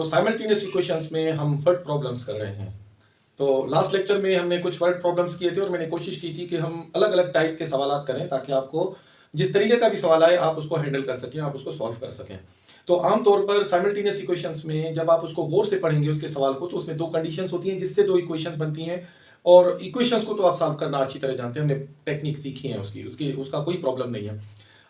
Simultaneous equations में हम word problems कर रहे हैं। तो लास्ट लेक्चर में हमने कुछ वर्ड प्रॉब्लम्स किए थे और मैंने कोशिश की थी कि हम अलग अलग टाइप के सवाल करें ताकि आपको जिस तरीके का भी सवाल आए आप उसको हैंडल कर सकें, आप उसको सॉल्व कर सकें। तो आमतौर पर साइमल्टेनियस इक्वेशंस में जब आप उसको गौर से पढ़ेंगे उसके सवाल को, तो उसमें दो कंडीशंस होती हैं जिससे दो इक्वेशंस बनती हैं। और इक्वेशंस को तो आप सॉल्व करना अच्छी तरह जानते हैं, हमने टेक्निक सीखी है उसका कोई प्रॉब्लम नहीं है।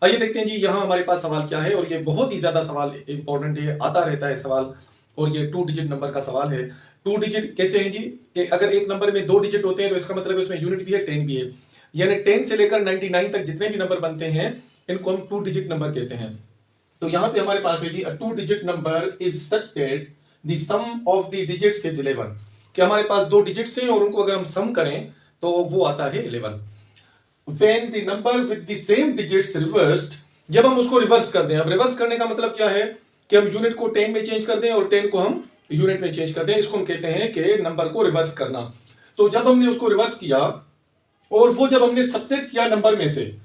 आइए देखते हैं जी यहाँ हमारे पास सवाल क्या है, और ये बहुत ही ज़्यादा सवाल इंपॉर्टेंट है, आता रहता है सवाल, और ये 2 डिजिट नंबर का सवाल है। 2 डिजिट कैसे है जी कि अगर एक नंबर में 2 डिजिट होते हैं तो इसका मतलब उसमें यूनिट भी है, 10 भी है, यानी 10 से लेकर 99 तक जितने भी नंबर बनते हैं इनको हम 2 डिजिट नंबर कहते हैं। तो यहाँ पे हमारे पास है जी 2 digit number is such that the sum of the digits is 11, कि हमारे पास 2 डिजिट्स हैं और उनको अगर हम सम करें तो वो आता है 11। When the number with the same digits reversed, जब हम उसको रिवर्स कर दें, अब रिवर्स करने का मतलब क्या है कि हम यूनिट को 10 में चेंज कर दें और 10 को हम यूनिट में चेंज कर दें, इसको हम कहते हैं कि नंबर को रिवर्स करना। तो जब हमने उसको रिवर्स किया और वो जब हमने सब्ट्रैक्ट किया नंबर में से,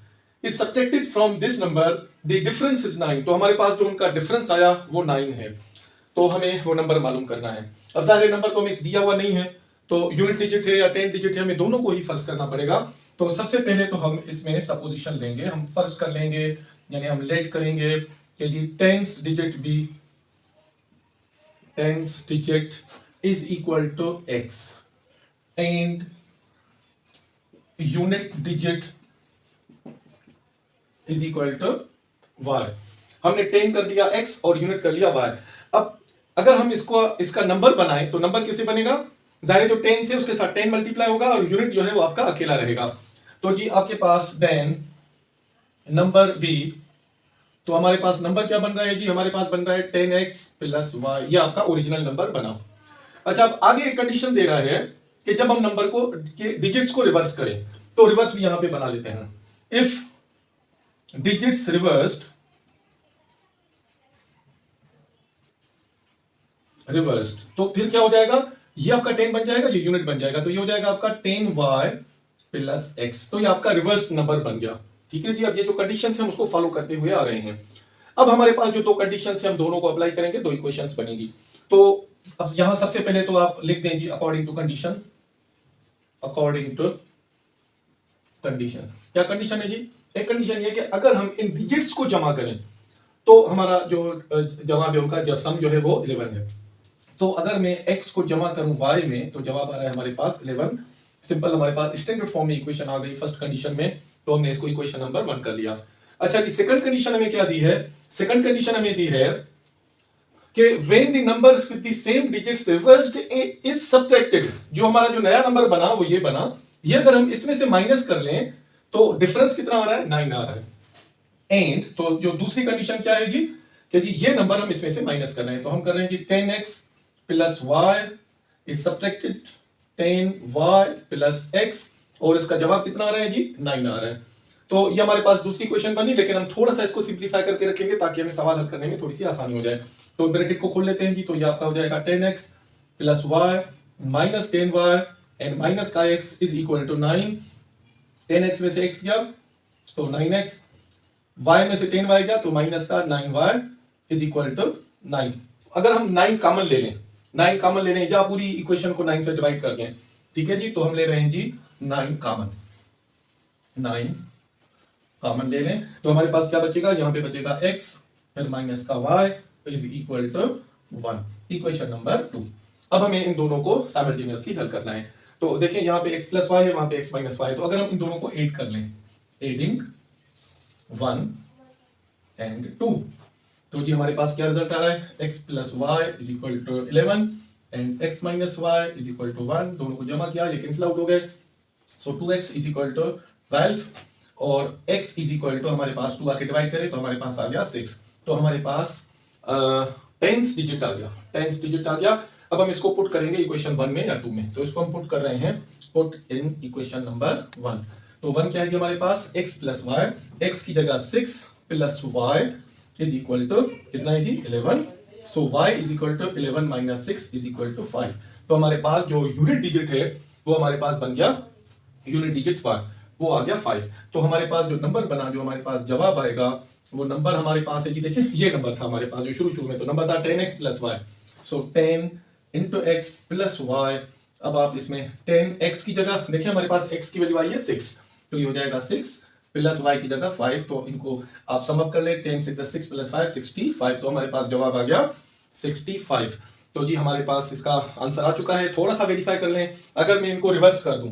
is subtracted from this number the difference is 9, तो हमारे पास जो उनका डिफरेंस आया वो 9 है। तो हमें वो नंबर मालूम करना है। अब सारे नंबर तो हमें दिया हुआ नहीं है, तो यूनिट डिजिट है या 10 डिजिट है, हमें दोनों को ही फर्स्ट करना पड़ेगा। तो सबसे पहले तो हम इसमें सपोजिशन लेंगे, हम फर्स्ट कर लेंगे, यानी हम लेट करेंगे कि ये 10th digit is equal to x and unit digit is equal to y। हमने 10 कर दिया x और यूनिट कर लिया y। अब अगर हम इसका नंबर बनाए तो नंबर कैसे बनेगा? जाहिर जो 10 से उसके साथ 10 मल्टीप्लाई होगा और यूनिट जो है वो आपका अकेला रहेगा। तो जी आपके पास देन नंबर बी, तो हमारे पास नंबर क्या बन रहा है जी? हमारे पास बन रहा है 10x प्लस y, ये आपका ओरिजिनल नंबर बना। अच्छा, अब आगे एक कंडीशन दे रहा है कि जब हम नंबर को के डिजिट्स को रिवर्स करें, तो रिवर्स भी यहां पे बना लेते हैं। इफ डिजिट्स रिवर्स्ड तो फिर क्या हो जाएगा? ये आपका 10 बन जाएगा, ये यूनिट बन जाएगा, तो ये हो जाएगा आपका 10y प्लस x, तो ये आपका रिवर्स नंबर बन गया। ठीक है जी, अब ये जो कंडीशन है हम उसको फॉलो करते हुए आ रहे हैं। अब हमारे पास जो दो कंडीशन है हम दोनों को अप्लाई करेंगे, दो इक्वेशंस बनेगी। तो अब यहां सबसे पहले तो आप लिख दें जी अकॉर्डिंग टू कंडीशन। क्या कंडीशन है जी? एक कंडीशन ये कि अगर हम इन डिजिट्स को जमा करें तो हमारा जो जवाब है उनका सम जो है वो 11 है। तो अगर मैं x को जमा करूं y में तो जवाब आ रहा है हमारे पास 11। सिंपल, हमारे पास स्टैंडर्ड फॉर्म में इक्वेशन आ गई फर्स्ट कंडीशन में, तो हमने इसको इक्वेशन नंबर 1 कर लिया। अच्छा जी, सेकंड कंडीशन हमें क्या दी है? सेकंड कंडीशन हमें दी है कि when the numbers with the same digits reversed is subtracted, जो हमारा जो नया नंबर बना वो ये बना, ये अगर हम इसमें से माइनस कर लें तो डिफरेंस कितना आ रहा है? 9 आ रहा है। एंड तो जो दूसरी कंडीशन क्या है जी कि जी ये नंबर हम इसमें से माइनस कर रहे हैं, तो हम कर रहे हैं जी 10x plus y is subtracted 10y plus x, और इसका जवाब कितना आ रहा है जी? 9 आ रहा है। तो ये हमारे पास दूसरी क्वेश्चन बनी, लेकिन हम थोड़ा सा इसको सिंप्लीफाई करके रखेंगे ताकि हमें सवाल हल करने में थोड़ी सी आसानी हो जाए। तो ब्रैकेट को खोल लेते हैं जी, तो ये आपका हो जाएगा 10x plus y minus 10y and minus का x is equal to 9। 10x में से x गया तो 9x, y में से 10y गया तो माइनस का 9y इज इक्वल टू 9। अगर हम 9 कॉमन ले लें, 9 कॉमन ले लें या पूरी इक्वेशन को 9 से डिवाइड कर दें, ठीक है जी, तो हम ले रहे हैं जी 9 कॉमन, 9 कॉमन ले लें तो हमारे पास क्या बचेगा? यहाँ पे बचेगा x फिर माइनस का y is equal to 1, equation number 2। अब हमें इन दोनों को साइमल्टेनियसली हल करना है। तो देखिए यहाँ पे x प्लस y है, वहां पे x माइनस y है, तो अगर हम इन दोनों को ऐड कर लें, एडिंग 1 एंड 2, तो जी हमारे पास क्या रिजल्ट आ रहा है? x plus y is equal to 11 and x minus y is equal to 1। दोनों को जमा किया, ये कैंसिल आउट हो गए, सो 2x इज इक्वल टू 12 और x इज इक्वल टू हमारे पास 2 आके डिवाइड करें तो हमारे पास आ गया 6। तो हमारे पास 10th डिजिट आ गया, 10th डिजिट आ गया। अब हम इसको पुट करेंगे इक्वेशन 1 में या 2 में, तो इसको हम पुट कर रहे हैं, पुट इन इक्वेशन नंबर 1। तो 1 क्या है हमारे पास? x प्लस y, x की जगह 6 plus y is equal to कितना है जी? 11। So y is equal to 11 minus 6 is equal to 5। तो हमारे पास जो यूनिट डिजिट है वो हमारे पास बन गया, यूनिट डिजिट 1 वो आ गया 5। तो हमारे पास जो नंबर बना, जो हमारे पास जवाब आएगा वो नंबर हमारे पास है जी, देखिए ये नंबर था हमारे पास जो शुरू में, तो नंबर था 10x प्लस y। सो 10 इंटू एक्स प्लस वाई। अब आप इसमें 10x की जगह देखिए हमारे पास x की वैल्यू आई है 6, तो ये हो जाएगा 6 प्लस y की जगह 5। तो इनको आप सम अप कर ले, 10 6 6 प्लस 5 65। तो हमारे पास जवाब आ गया 65। तो जी हमारे पास इसका आंसर आ चुका है। थोड़ा सा वेरीफाई कर लें, अगर मैं इनको रिवर्स कर दूं,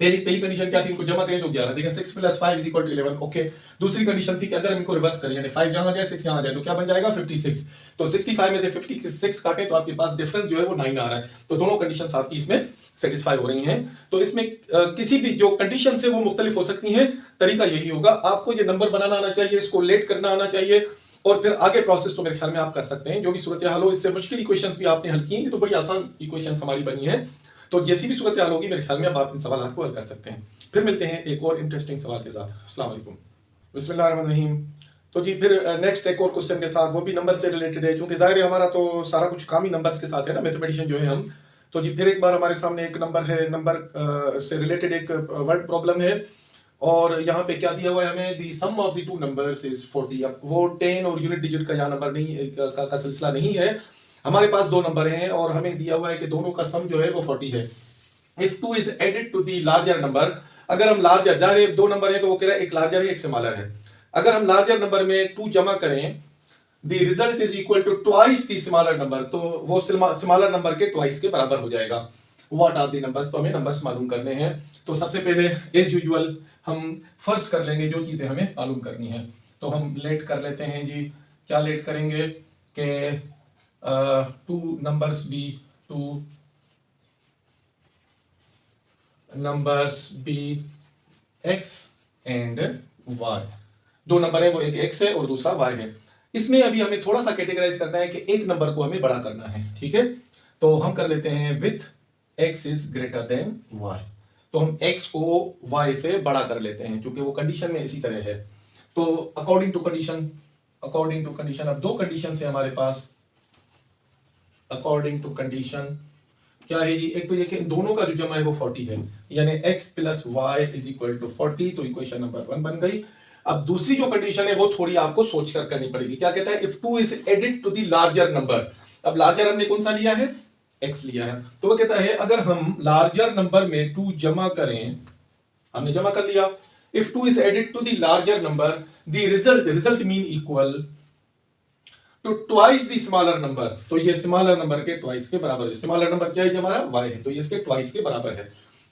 पहली कंडीशन क्या थी, इनको जमा करें तो 11, देखिए 6 plus 5 is equal to 11। Okay, दूसरी कंडीशन थी कि अगर हम इनको रिवर्स करें यानी 5 यहां जाए 6 यहां जाए तो क्या बन जाएगा 56। तो 65 में से 56 काटे तो आपके पास डिफरेंस जो है वो 9 आ रहा है। तो दोनों कंडीशंस आपकी इसमें सेटिस्फाई हो रही हैं। तो इसमें किसी भी जो कंडीशन है वो मुख्तलिफ हो सकती हैं, तरीका यही होगा, आपको ये नंबर बनाना आना चाहिए, इसको लेट करना आना चाहिए, और फिर आगे प्रोसेस तो मेरे ख्याल में आप कर सकते हैं। जो भी सूरत हाल हो, इससे मुश्किल इक्वेशंस भी आपने हल की, तो बड़ी आसान इक्वेशंस हमारी बनी है। तो जैसी भी सूरत हाल होगी मेरे ख्याल में अब आप इन सवाल को हल कर सकते हैं। फिर मिलते हैं एक और इंटरेस्टिंग सवाल के साथ। अस्सलाम वालेकुम, बिस्मिल्लाहिर्रहमानिर्रहीम। तो जी फिर नेक्स्ट एक और क्वेश्चन के साथ, वो भी नंबर से रिलेटेड है, क्योंकि जाहिर है हमारा तो सारा कुछ काम ही नंबर्स के साथ है ना, मैथमेटिशियन जो है हम। तो जी फिर एक बार हमारे सामने एक नंबर है, नंबर से रिलेटेड एक वर्ड प्रॉब्लम है, और यहाँ पे क्या दिया हुआ है हमें, the sum of the two numbers is 40। अब वो 10 और यूनिट डिजिट का यहाँ नंबर नहीं का सिलसिला नहीं है, हमारे पास दो नंबर हैं और हमें दिया हुआ है कि दोनों का सम जो है वो 40 है। If 2 is added to the larger number, अगर हम लार्जर, जाहिर है दो नंबर है तो वो कह रहा है एक लार्जर है एक स्मॉलर है, अगर हम लार्जर नंबर में 2 जमा करें, the result is equal to twice the smaller number, तो वो स्मॉलर नंबर के ट्वाइस के बराबर हो जाएगा। व्हाट आर द नंबर्स, तो हमें नंबर्स मालूम करने हैं। तो सबसे पहले एज यूजुअल हम फर्स्ट कर लेंगे जो चीजें हमें मालूम करनी है। तो हम लेट कर लेते हैं जी, क्या लेट करेंगे कि two numbers be X and Y, दो नंबर है वो एक एक्स है और दूसरा वाई है। इसमें अभी हमें थोड़ा सा कैटेगराइज करना है कि एक नंबर को हमें बड़ा करना है, ठीक है। तो हम कर लेते हैं with X is greater than Y, तो हम x को y से बड़ा कर लेते हैं क्योंकि वो कंडीशन में इसी तरह है। तो अकॉर्डिंग टू कंडीशन अब दो कंडीशन है हमारे पास। अकॉर्डिंग टू कंडीशन क्या है जी, एक तो ये कि इन दोनों का जो जमा है वो 40 है, यानी x plus Y is equal to 40, तो इक्वेशन नंबर 1 बन गई। अब दूसरी जो कंडीशन है वो थोड़ी आपको सोच कर करनी पड़ेगी। क्या कहता है, if 2 is added to the larger number. अब लार्जर हमने कौन सा लिया है, x लिया है, तो वो कहता है अगर हम लार्जर नंबर में 2 जमा करें, हमने जमा कर लिया, if 2 is added to the larger number, the result mean equal to twice the smaller number, तो ये स्मॉलर नंबर के ट्वाइस के बराबर है। स्मॉलर नंबर क्या है हमारा y है, तो ये इसके ट्वाइस के बराबर है।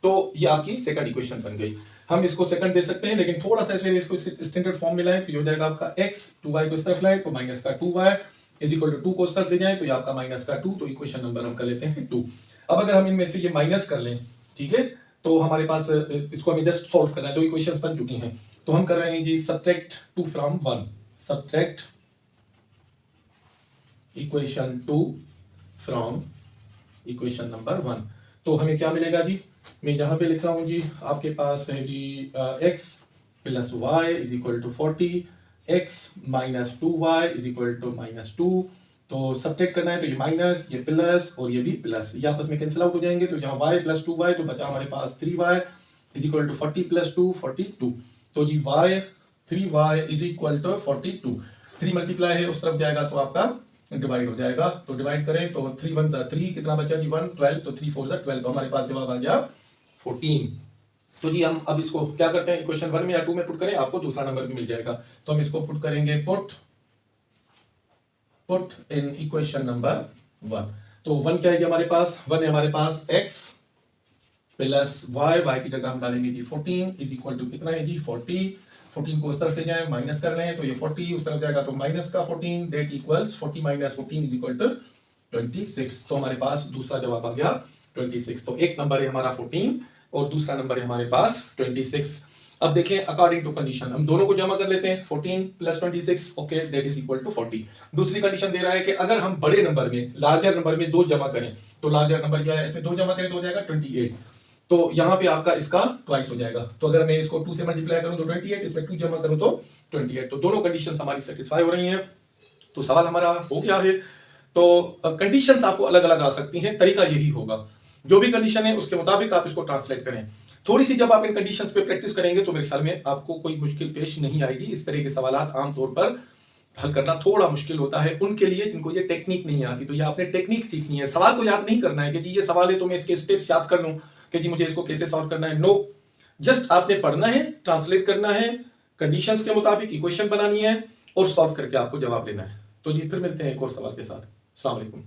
तो ये आपकी सेकंड इक्वेशन बन गई। हम इसको सेकंड दे सकते हैं, लेकिन थोड़ा सा इसको स्टैंडर्ड फॉर्म में लाएं तो ये हो जाएगा आपका x, 2y को इस तरफ लाएं तो माइनस का 2y इज इक्वल टू 2 को इस तरफ ले जाएं तो ये आपका माइनस का 2, तो इक्वेशन नंबर हम कर लेते हैं 2। अब अगर हम इनमें से ये माइनस कर लें, ठीक है, तो हमारे पास इसको हमें जस्ट सॉल्व करना है, दो इक्वेशंस बन चुकी हैं। तो हम कर रहे हैं जी subtract 2 from 1, subtract equation 2 from equation number 1। तो हमें क्या मिलेगा जी, मैं यहाँ पे लिख रहा हूँ जी, आपके पास है जी x plus Y is equal to 40, x minus 2y is equal to minus 2। तो सब्ट्रैक्ट करना है तो ये माइनस, ये प्लस और ये भी प्लस, ये आपस में कैंसिल आउट हो जाएंगे। तो यहाँ y प्लस 2y तो बचा हमारे पास 3y is equal to 40 plus 2 42। तो जी y 3y is equal to 42, 3 multiply है उस तरफ जाएगा तो आपका डिवाइड हो जाएगा। तो डिवाइड करें तो 3 1 3, कितना बचा जी 1 12, तो 3 4 12, तो हमारे पास जवाब आ गया 14। तो जी हम अब इसको क्या करते हैं, इक्वेशन 1 में या 2 में पुट करें, आपको दूसरा नंबर भी मिल जाएगा। तो हम इसको पुट करेंगे, पुट इन इक्वेशन नंबर 1। तो 1 क्या है हमारे पास, 1 है हमारे पास x प्लस y की जगह हम डालेंगे जी 14 इज इक्वल टू कितना है जी 40, 14 को उस तरफ ले जाएं माइनस कर लें तो ये 40 उस तरफ जाएगा तो माइनस का 14, that equals 40 minus 14 is equal to 26। तो हमारे पास दूसरा जवाब आ गया 26। तो एक नंबर है हमारा 14 और दूसरा नंबर है हमारे पास 26। अब देखें अकॉर्डिंग टू कंडीशन हम दोनों को जमा कर लेते हैं, 14 plus 26 okay that is equal to 40। दूसरी कंडीशन दे रहा है कि अगर हम बड़े नंबर में, लार्जर नंबर में 2 जमा करें, तो लार्जर नंबर क्या है, इसमें 2 जमा करें तो हो जाएगा 28, तो यहाँ पे आपका इसका ट्वाइस हो जाएगा। तो अगर मैं इसको 2 से मल्टीप्लाई करूं तो 28, इसमें 2 जमा करूं तो 28। तो दोनों कंडीशंस हमारी सेटिस्फाई हो रही हैं। तो सवाल हमारा हो गया है। तो कंडीशंस आपको अलग अलग आ सकती हैं, तरीका यही होगा, जो भी कंडीशन है उसके मुताबिक आप इसको ट्रांसलेट करें। थोड़ी सी जब आप इन कंडीशंस पे प्रैक्टिस करेंगे तो मेरे ख्याल में आपको कोई मुश्किल पेश नहीं आएगी। इस तरह के सवाल आमतौर पर हल करना थोड़ा मुश्किल होता है उनके लिए जिनको ये टेक्निक नहीं आती। तो ये आपने टेक्निक सीखनी है, सवाल को याद नहीं करना है कि जी ये सवाल है तो मैं इसके स्टेप्स याद कर लूँ कि जी मुझे इसको कैसे सॉल्व करना है। नो, जस्ट आपने पढ़ना है, ट्रांसलेट करना है, कंडीशंस के मुताबिक इक्वेशन बनानी है और सॉल्व करके आपको जवाब लेना है। तो जी फिर मिलते हैं एक और सवाल के साथ। अस्सलाम वालेकुम।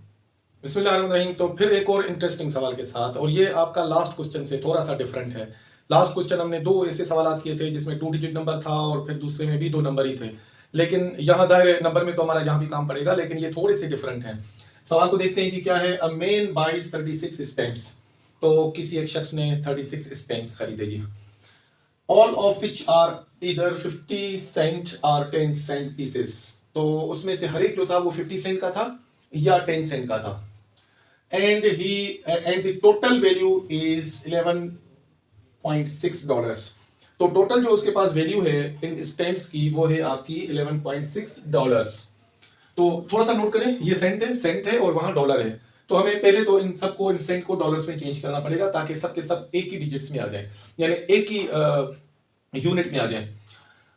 बिस्मिल्लाहिर्रहमानिर्रहीम। तो फिर एक और इंटरेस्टिंग सवाल के साथ, और ये आपका लास्ट क्वेश्चन से थोड़ा सा डिफरेंट है। लास्ट क्वेश्चन हमने दो ऐसे सवाल किए थे जिसमें 2 डिजिट नंबर था और फिर दूसरे में भी 2 नंबर ही थे, लेकिन यहाँ ज़ाहिर नंबर में तो हमारा यहाँ भी काम पड़ेगा, लेकिन ये थोड़े से डिफरेंट हैं। सवाल को देखते हैं कि क्या है। A man buys 36 stamps. तो किसी एक शख्स ने 36 स्टैम्प्स खरीदे जी, ऑल ऑफ विच आर इधर 50 सेंट और 10 सेंट पीसेस। तो उसमें से हर एक जो था वो 50 सेंट का था या 10 सेंट का था। And the total value is 11.6 dollars. तो टोटल जो उसके पास वैल्यू है इन स्टैम्प्स की वो है आपकी 11.6 डॉलर्स। तो थोड़ा सा नोट करें, ये सेंट है और वहां डॉलर है। तो हमें पहले तो इन सबको, इन सेंट को डॉलर्स में चेंज करना पड़ेगा ताकि सब के सब एक ही डिजिट्स में आ जाए, यानी एक ही यूनिट में आ जाए।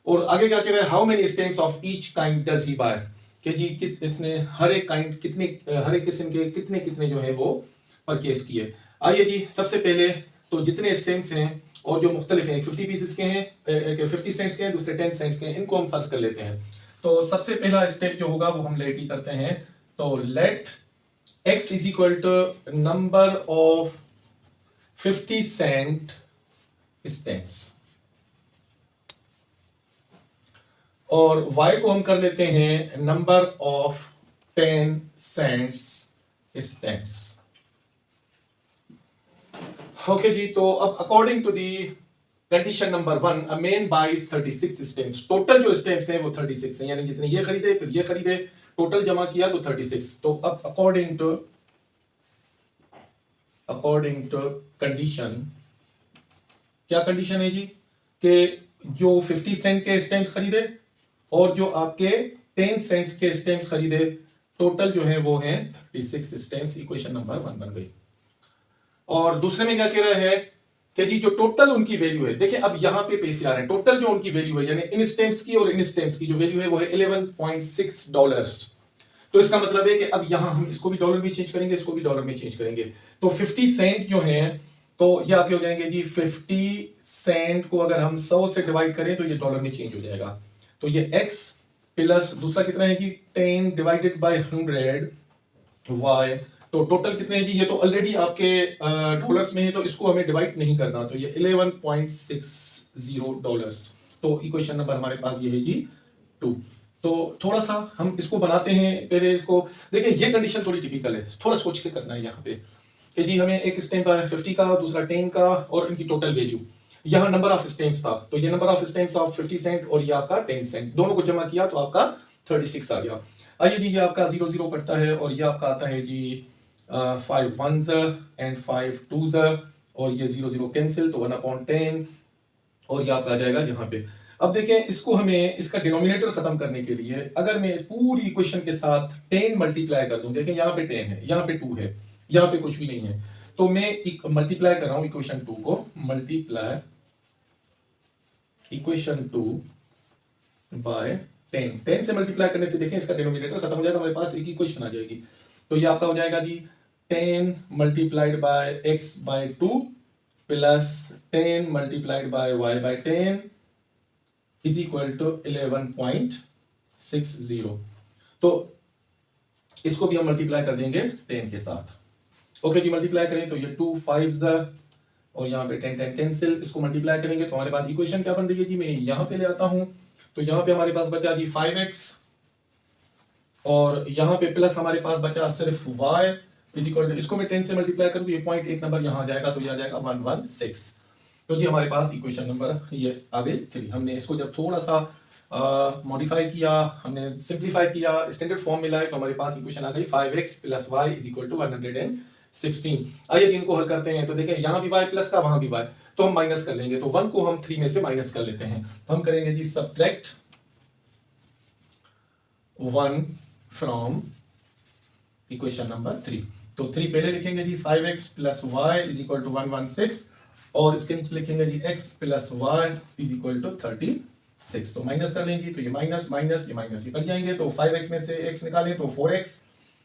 और आगे क्या कह रहा है, how many stamps of each kind does he buy, कि जी इसने हर एक काइंड कितने, हर एक किस्म के कितने कितने जो है वो परचेस किए। आइए जी, सबसे पहले तो जितने स्टैम्प्स हैं और जो मुख्तलिफ हैं, 50 पीसेस के हैं, 50 सेंट्स के हैं, दूसरे 10 सेंट्स के हैं, इनको हम फर्स्ट कर लेते हैं। तो सबसे पहला स्टेप जो होगा वो हम लेट ही करते हैं। तो let x is equal to number of 50 cent stamps और y को हम कर लेते हैं number of 10 cents stamps. Okay जी, तो अब according to the condition number 1, a man buys 36 stamps. Total जो स्टैम्प्स हैं वो 36 हैं, यानी जितने ये खरीदे फिर ये खरीदे, टोटल जमा किया तो 36। तो अब अकॉर्डिंग टू कंडीशन, क्या कंडीशन है जी, कि जो 50 सेंट के स्टैम्प्स खरीदे और जो आपके 10 सेंट्स के स्टैम्प्स खरीदे, टोटल जो है वो है 36 स्टैम्प्स। इक्वेशन नंबर 1 बन गई। और दूसरे में क्या कह रहा है कि जी जो टोटल उनकी वैल्यू है, देखिए अब यहां पे पैसे आ रहे हैं, टोटल जो उनकी वैल्यू है यानी इन स्टैम्प्स की और इन स्टैम्प्स की जो वैल्यू है वो है 11.6 डॉलर्स। तो इसका मतलब है कि अब यहां हम इसको भी डॉलर में चेंज करेंगे, इसको भी डॉलर में चेंज करेंगे। तो 50 सेंट जो है तो ये आपके हो जाएंगे जी, 50 सेंट को अगर हम 100 से डिवाइड करें तो ये डॉलर में चेंज हो जाएगा। तो ये x प्लस दूसरा कितना है जी, 10 डिवाइडेड बाय 100 y। तो टोटल कितने हैं जी, ये तो ऑलरेडी आपके डॉलर्स में है तो इसको हमें डिवाइड नहीं करना, तो ये 11.60 डॉलर्स। तो इक्वेशन नंबर हमारे पास ये है जी 2। तो थोड़ा सा हम इसको बनाते हैं पहले। इसको देखिए, ये कंडीशन थोड़ी टिपिकल है, थोड़ा सोच के करना है यहाँ पे कि जी हमें एक स्टैम्प है 50 का, दूसरा 10 का और इनकी टोटल वैल्यू। यहाँ नंबर ऑफ स्टैम्प्स था, तो ये number of stamps of 50 cent और ये आपका 10 सेंट, दोनों को जमा किया तो आपका 36 आ गया। आइए जी, ये आपका 0 0 कटता है और ये आपका आता है जी 5 1s एंड 5 2s और ये 0 0 कैंसिल, तो 1/10 और ये आपका आ जाएगा यहाँ पे। अब देखें, इसको हमें इसका डिनोमिनेटर खत्म करने के लिए अगर मैं पूरी इक्वेशन के साथ 10 मल्टीप्लाई कर दूं, देखें यहाँ पे 10 है, यहाँ पे 2 है, यहाँ पे कुछ भी नहीं है, तो मैं मल्टीप्लाई कर रहा हूं इक्वेशन 2 को, मल्टीप्लाई इक्वेशन 2 बाय 10। 10 से मल्टीप्लाई करने से देखें इसका डिनोमिनेटर खत्म हो जाएगा, हमारे पास एक ही इक्वेशन आ जाएगी। तो ये आपका हो जाएगा जी 10 multiplied by x by 2 plus 10 multiplied by y by 10 is equal to 11.60। तो इसको भी हम मल्टीप्लाई कर देंगे 10 के साथ। ओके जी, मल्टीप्लाई करें तो ये 2 5s और यहाँ पे 10 10 कैंसिल, इसको मल्टीप्लाई करेंगे तो हमारे पास इक्वेशन क्या बन रही है जी, मैं यहाँ पे ले आता हूँ। तो यहाँ पे हमारे पास बचा जी 5x और यहाँ पे प्लस हमारे पास बचा सिर्फ y इज इक्वल टू, इसको मैं 10 से मल्टीप्लाई करूँ तो ये पॉइंट एक नंबर यहाँ आ जाएगा, तो ये आ जाएगा 116। तो जी हमारे पास इक्वेशन नंबर ये आ गई 3। हमने इसको जब थोड़ा सा मॉडिफाई किया, हमने सिंप्लीफाई किया, स्टैंडर्ड फॉर्म में लाए, तो हमारे पास इक्वेशन आ गई 5x plus y is equal to 116। आइए इनको हल करते हैं। तो देखें यहाँ भी y प्लस का, वहां भी y, तो हम माइनस कर लेंगे। तो 1 को हम 3 में से माइनस कर लेते हैं। हम करेंगे जी सब्ट्रैक्ट 1 फ्रॉम इक्वेशन नंबर 3। तो 3 पहले लिखेंगे जी, 5x plus y is equal to 116 और इसके नीचे लिखेंगे जी x plus y is equal to 36। 6। तो माइनस कर लेंगे तो ये माइनस माइनस ये माइनस ये कट जाएंगे, तो 5x में से x निकालें तो 4x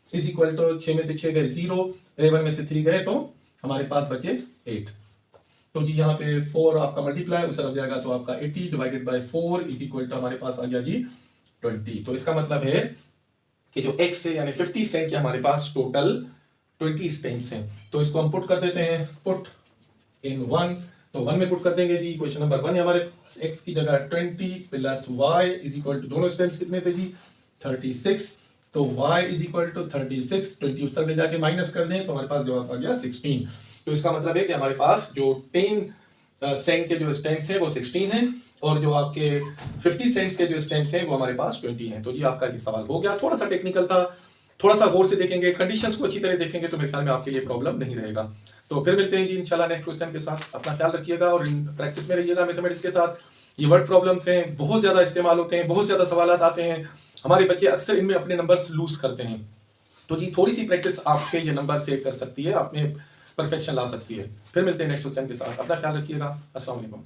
इज इक्वल टू 6 में से 6 गए 0, 11 में से 3 गए तो हमारे पास बचे 8। तो जी यहाँ पे 4 आपका मल्टीप्लाई उस तरफ जाएगा तो आपका 80 divided by 4 is equal to हमारे पास आ गया जी 20। तो इसका मतलब है कि जो x है यानी 50 सेंट के हमारे पास टोटल 20 सेंट्स हैं। तो इसको हम पुट कर देते हैं, पुट इन 1, तो 1 में पुट कर देंगे जी। क्वेश्चन नंबर 1 है हमारे पास, x की जगह 20 plus y is equal to दोनों स्टेप्स कितने थे जी 36, तो y इज इक्वल टू 36, 20 उस तरफ ले जाके माइनस कर दें तो हमारे पास जवाब आ गया 16। तो इसका मतलब है कि हमारे पास जो 10 सेंट के जो स्टेम्स है वो 16 है और जो आपके 50 सेंट्स के जो स्टेम्स हैं वो हमारे पास 20 हैं। तो जी आपका ये सवाल हो गया, थोड़ा सा टेक्निकल था, थोड़ा सा गौर से देखेंगे, कंडीशंस को अच्छी तरह देखेंगे तो मेरे ख्याल में आपके लिए प्रॉब्लम नहीं रहेगा। तो फिर मिलते हैं जी इंशाल्लाह नेक्स्ट क्वेश्चन के साथ। अपना ख्याल रखिएगा और प्रैक्टिस में रहिएगा मैथमेटिक्स के साथ। ये वर्ड प्रॉब्लम्स हैं, बहुत ज़्यादा इस्तेमाल होते हैं, बहुत ज़्यादा सवाल आते हैं, हमारे बच्चे अक्सर इनमें अपने नंबर्स लूज करते हैं। तो जी थोड़ी सी प्रैक्टिस आपके ये नंबर सेव कर सकती है, आपने परफेक्शन ला सकती है। फिर मिलते हैं नेक्स्ट क्वेश्चन के साथ, अपना ख्याल रखिएगा। अस्सलाम वालेकुम।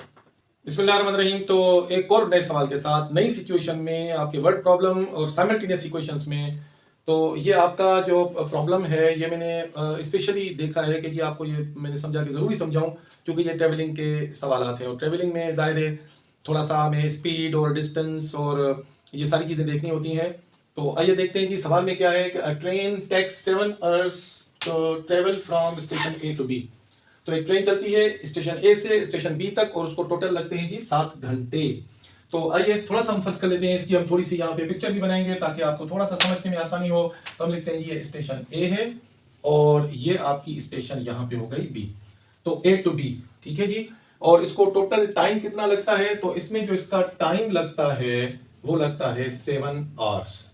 बिस्मिल्लाहिर्रहमानिर्रहीम। तो एक और नए सवाल के साथ नई सिचुएशन में आपके वर्ड प्रॉब्लम और साइमल्टेनियस इक्वेशंस में। तो ये आपका जो प्रॉब्लम है ये मैंने स्पेशली देखा है कि जी आपको ये मैंने समझा कि ज़रूरी समझाऊं क्योंकि ये ट्रैवलिंग के सवाल हैं और ट्रैवलिंग में ज़ाहिर है थोड़ा सा हमें स्पीड और डिस्टेंस और ये सारी चीज़ें देखनी होती हैं। तो आइए देखते हैं कि सवाल में क्या है कि train takes 7 hours to travel from station A to B. तो एक ट्रेन चलती है स्टेशन ए से स्टेशन बी तक और उसको टोटल लगते हैं जी 7 घंटे। तो आइए थोड़ा सा हम फर्ज कर लेते हैं, इसकी हम थोड़ी सी यहाँ पे पिक्चर भी बनाएंगे ताकि आपको थोड़ा सा समझने में आसानी हो। तो हम लिखते हैं जी ये स्टेशन ए है और ये आपकी स्टेशन यहाँ पे हो गई बी, तो ए टू बी, ठीक है जी। और इसको टोटल टाइम कितना लगता है, तो इसमें जो इसका टाइम लगता है वो लगता है 7 आवर्स।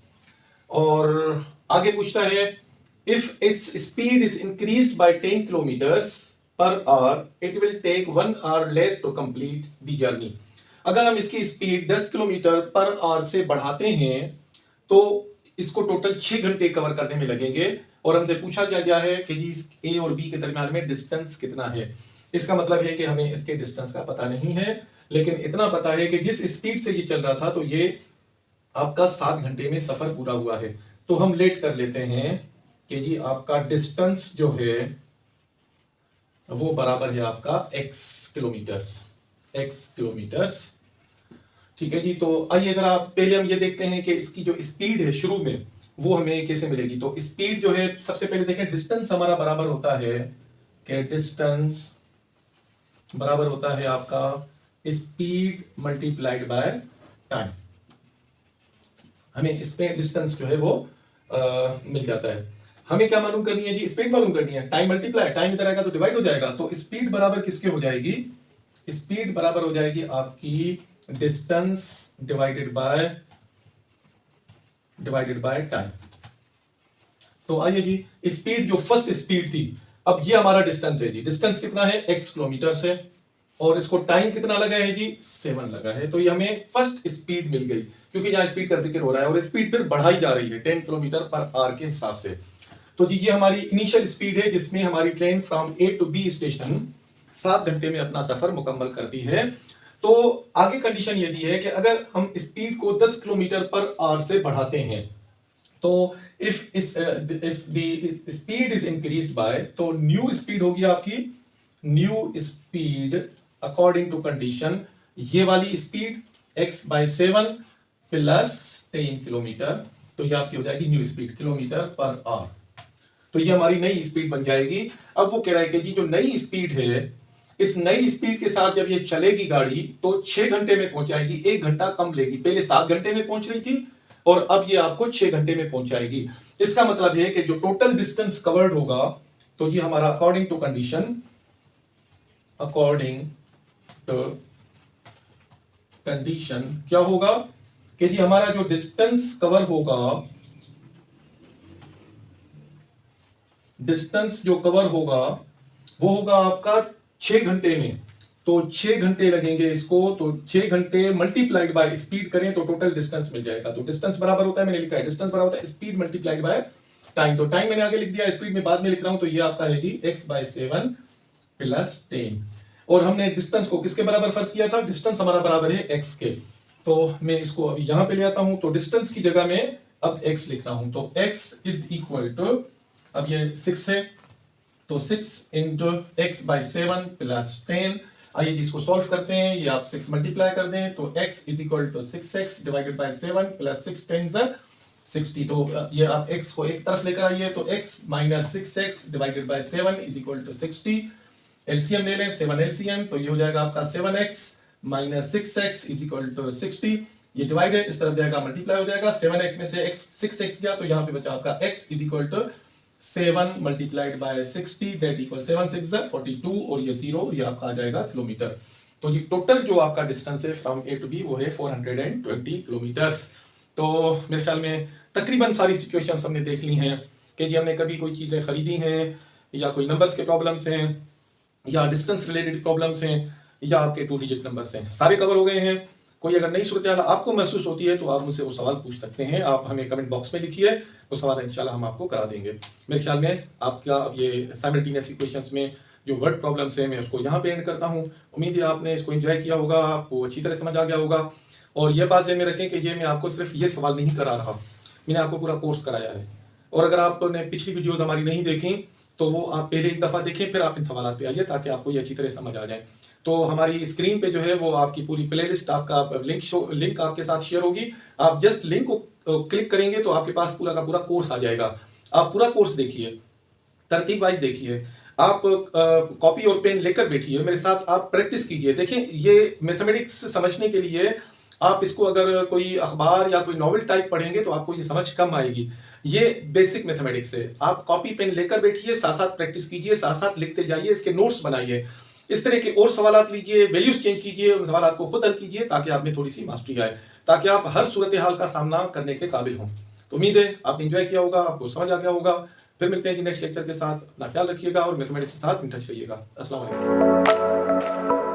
और आगे पूछता है if its speed is increased by 10 kilometres per hour it will take 1 hour less to complete the journey. अगर हम इसकी स्पीड 10 किलोमीटर पर आवर से बढ़ाते हैं तो इसको टोटल 6 घंटे कवर करने में लगेंगे। और हमसे पूछा क्या गया है कि जी ए और बी के दरमियान में डिस्टेंस कितना है। इसका मतलब है कि हमें इसके डिस्टेंस का पता नहीं है, लेकिन इतना पता है कि जिस स्पीड से ये चल रहा था तो ये आपका 7 घंटे में सफर पूरा हुआ है। तो हम लेट कर लेते हैं कि जी आपका डिस्टेंस जो है वो बराबर है आपका x किलोमीटर्स, ठीक है जी। तो आइए जरा पहले हम ये देखते हैं कि इसकी जो स्पीड है शुरू में वो हमें कैसे मिलेगी। तो स्पीड जो है सबसे पहले देखें, डिस्टेंस हमारा बराबर होता है कि डिस्टेंस बराबर होता है आपका स्पीड मल्टीप्लाइड बाय टाइम। हमें इस पे डिस्टेंस जो है वो मिल जाता है। हमें क्या मालूम करनी है जी, स्पीड मालूम करनी है, टाइम मल्टीप्लाई, टाइम इधर आएगा तो डिवाइड हो जाएगा। तो स्पीड बराबर किसके हो जाएगी, स्पीड बराबर हो जाएगी आपकी डिस्टेंस डिवाइडेड बाय टाइम। तो आइए जी स्पीड जो फर्स्ट स्पीड थी, अब ये हमारा डिस्टेंस है जी, डिस्टेंस कितना है x किलोमीटर से और इसको टाइम कितना लगा है जी 7 लगा है। तो ये हमें फर्स्ट स्पीड मिल गई क्योंकि यहाँ स्पीड का जिक्र हो रहा है और स्पीड फिर बढ़ाई जा रही है 10 किलोमीटर पर आवर के हिसाब से। तो जी ये हमारी इनिशियल स्पीड है जिसमें हमारी train from A to B station 7 घंटे में अपना सफर मुकम्मल करती है। तो आगे कंडीशन ये दी है कि अगर हम स्पीड को 10 किलोमीटर पर आवर से बढ़ाते हैं तो if the speed is increased by, तो न्यू स्पीड होगी आपकी, new speed according to condition, ये वाली स्पीड x/7 प्लस 10 किलोमीटर, तो ये आपकी हो जाएगी new speed kilometre per hour. तो ये हमारी नई स्पीड बन जाएगी। अब वो कह रहा है कि जी जो नई स्पीड है, इस नई स्पीड के साथ जब ये चलेगी गाड़ी तो 6 घंटे में पहुंचाएगी, 1 घंटा कम लेगी। पहले 7 घंटे में पहुंच रही थी और अब ये आपको 6 घंटे में पहुंचाएगी। इसका मतलब है कि जो टोटल डिस्टेंस कवर्ड होगा, तो ये हमारा अकॉर्डिंग टू कंडीशन क्या होगा कि जी हमारा जो डिस्टेंस कवर होगा, डिस्टेंस जो कवर होगा वो होगा आपका 6 घंटे में। तो 6 घंटे लगेंगे इसको, तो 6 घंटे मल्टीप्लाइड बाय स्पीड करें तो टोटल डिस्टेंस मिल जाएगा। तो डिस्टेंस बराबर होता है, मैंने लिखा है डिस्टेंस बराबर होता है स्पीड मल्टीप्लाइड बाय टाइम। तो टाइम मैंने आगे लिख दिया, स्पीड में बाद में लिख रहा हूं। तो ये आपका है जी x/7 प्लस 10। और हमने डिस्टेंस को किसके बराबर फर्ज किया था, डिस्टेंस हमारा बराबर है x के। तो मैं इसको अभी यहाँ पे ले आता हूँ, तो डिस्टेंस की जगह में अब x लिखता हूँ, तो x इज इक्वल टू, अब ये 6 है तो 6 इंटू एक्स बाई 7 प्लस 10। आइए इसको सॉल्व करते हैं, ये आप 6 मल्टीप्लाई कर दें तो x इज इक्वल टू 6x डिवाइडेड बाई 7 प्लस 6 10 60। तो ये आप x को एक तरफ लेकर आइए, तो x minus 6x divided by 7 is equal to 60। LCM ले लें, 7 एलसीएम, तो ये हो जाएगा आपका 7x minus 6x is equal to 60। ये डिवाइडेड इस तरफ जाएगा, मल्टीप्लाई हो जाएगा, 7x में से x 6x गया तो यहाँ पे बचा आपका x is equal to 7 multiplied by 60 that equal 7 6 42 और ये 0, ये आपका आ जाएगा किलोमीटर। तो ये टोटल जो आपका डिस्टेंस है फ्रॉम ए टू बी वो है 420 किलोमीटर्स। तो मेरे ख्याल में तकरीबन सारी सिचुएशंस हमने देख ली हैं कि जी हमने कभी कोई चीज़ें खरीदी हैं या कोई नंबर्स के प्रॉब्लम्स हैं या डिस्टेंस रिलेटेड प्रॉब्लम्स हैं या आपके 2 डिजिट नंबर्स हैं, सारे कवर हो गए हैं। कोई अगर नई सूरत हाल आपको महसूस होती है तो आप मुझसे वो सवाल पूछ सकते हैं, आप हमें कमेंट बॉक्स में लिखिए, वो सवाल इंशाल्लाह हम आपको करा देंगे। मेरे ख्याल में आपका अब ये साइमल्टेनियस इक्वेशंस में जो वर्ड प्रॉब्लम्स हैं मैं उसको यहाँ पे एंड करता हूँ। उम्मीद है आपने इसको एंजॉय किया होगा, आपको अच्छी तरह समझ आ गया होगा। और ये बात ज़हन में रखें कि ये मैं आपको सिर्फ ये सवाल नहीं करा रहा, मैंने आपको पूरा कोर्स कराया है। और अगर आपने पिछली वीडियोज़ हमारी नहीं देखी तो वो आप पहले एक दफ़ा देखें, फिर आप इन सवालों पे आइए ताकि आपको ये अच्छी तरह समझ आ जाए। तो हमारी स्क्रीन पे जो है वो आपकी पूरी प्लेलिस्ट आपका लिंक आपके साथ शेयर होगी। आप जस्ट लिंक को क्लिक करेंगे तो आपके पास पूरा का पूरा कोर्स आ जाएगा। आप पूरा कोर्स देखिए, तरतीब वाइज देखिए, आप कॉपी और पेन लेकर बैठिए, मेरे साथ आप प्रैक्टिस कीजिए। देखें, ये मैथमेटिक्स समझने के लिए आप इसको अगर कोई अखबार या कोई नॉवल टाइप पढ़ेंगे तो आपको ये समझ कम आएगी। ये बेसिक मैथमेटिक्स है। आप कॉपी पेन लेकर बैठिए, साथ साथ प्रैक्टिस कीजिए, साथ साथ लिखते जाइए, इसके नोट्स बनाइए, इस तरह के और सवालात लीजिए, वैल्यूज चेंज कीजिए, उन सवालात को खुद हल कीजिए ताकि आप में थोड़ी सी मास्टरी आए, ताकि आप हर सूरत हाल का सामना करने के काबिल हों। तो उम्मीद है आपने एंजॉय किया होगा, आपको समझ आ गया होगा। फिर मिलते हैं जी नेक्स्ट लेक्चर के साथ। अपना ख्याल रखिएगा और मैथमेटिक्स के साथ इन टच रहिएगा। अस्सलाम वालेकुम।